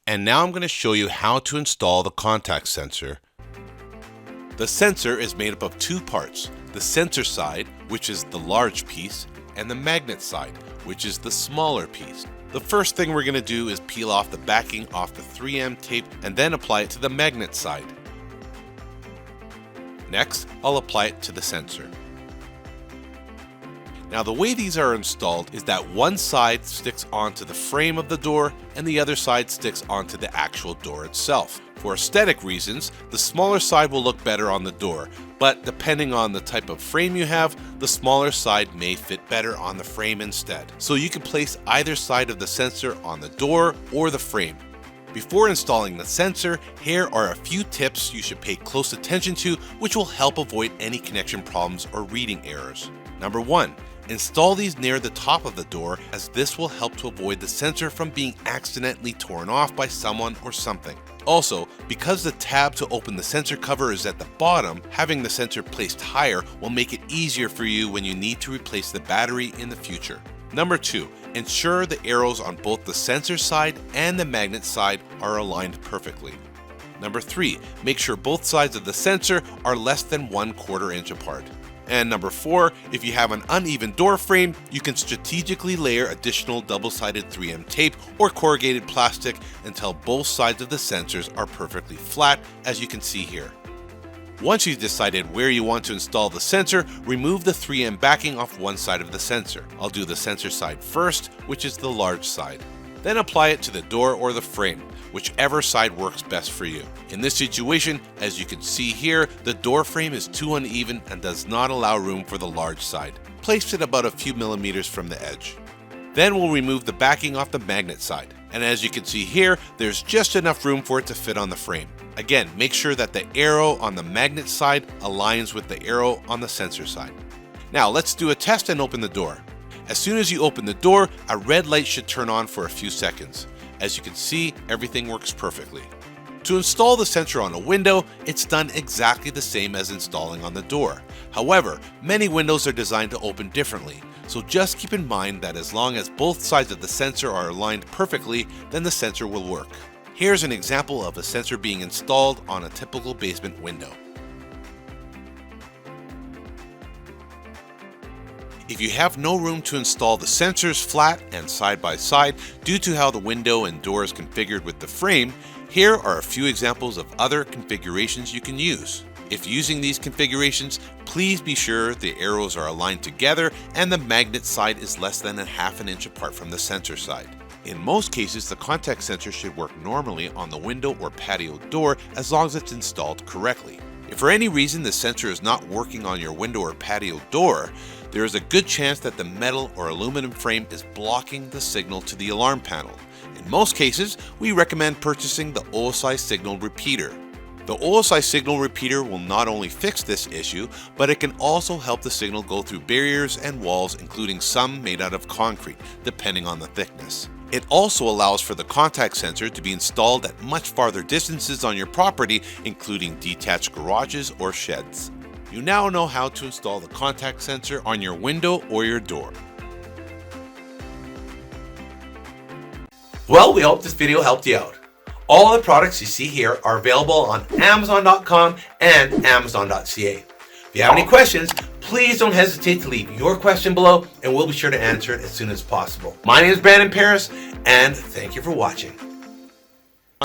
And now I'm going to show you how to install the contact sensor. The sensor is made up of two parts, the sensor side, which is the large piece, and the magnet side, which is the smaller piece. The first thing we're going to do is peel off the backing off the 3M tape and then apply it to the magnet side. Next, I'll apply it to the sensor. Now the way these are installed is that one side sticks onto the frame of the door and the other side sticks onto the actual door itself. For aesthetic reasons, the smaller side will look better on the door, but depending on the type of frame you have, the smaller side may fit better on the frame instead. So you can place either side of the sensor on the door or the frame. Before installing the sensor, here are a few tips you should pay close attention to, which will help avoid any connection problems or reading errors. Number 1. Install these near the top of the door, as this will help to avoid the sensor from being accidentally torn off by someone or something. Also, because the tab to open the sensor cover is at the bottom, having the sensor placed higher will make it easier for you when you need to replace the battery in the future. Number 2. Ensure the arrows on both the sensor side and the magnet side are aligned perfectly. Number 3. Make sure both sides of the sensor are less than 1/4 inch apart. And number 4, if you have an uneven door frame, you can strategically layer additional double-sided 3M tape or corrugated plastic until both sides of the sensors are perfectly flat, as you can see here. Once you've decided where you want to install the sensor, remove the 3M backing off one side of the sensor. I'll do the sensor side first, which is the large side. Then apply it to the door or the frame, whichever side works best for you. In this situation, as you can see here, the door frame is too uneven and does not allow room for the large side. Place it about a few millimeters from the edge. Then we'll remove the backing off the magnet side. And as you can see here, there's just enough room for it to fit on the frame. Again, make sure that the arrow on the magnet side aligns with the arrow on the sensor side. Now let's do a test and open the door. As soon as you open the door, a red light should turn on for a few seconds. As you can see, everything works perfectly. To install the sensor on a window, it's done exactly the same as installing on the door. However, many windows are designed to open differently, so just keep in mind that as long as both sides of the sensor are aligned perfectly, then the sensor will work. Here's an example of a sensor being installed on a typical basement window. If you have no room to install the sensors flat and side by side due to how the window and door is configured with the frame, here are a few examples of other configurations you can use. If using these configurations, please be sure the arrows are aligned together and the magnet side is less than 1/2 inch apart from the sensor side. In most cases, the contact sensor should work normally on the window or patio door as long as it's installed correctly. If for any reason the sensor is not working on your window or patio door, there is a good chance that the metal or aluminum frame is blocking the signal to the alarm panel. In most cases, we recommend purchasing the OSI signal repeater. The OSI signal repeater will not only fix this issue, but it can also help the signal go through barriers and walls, including some made out of concrete, depending on the thickness. It also allows for the contact sensor to be installed at much farther distances on your property, including detached garages or sheds. You now know how to install the contact sensor on your window or your door. Well, we hope this video helped you out. All the products you see here are available on Amazon.com and Amazon.ca. If you have any questions, please don't hesitate to leave your question below and we'll be sure to answer it as soon as possible. My name is Brandon Paris and thank you for watching.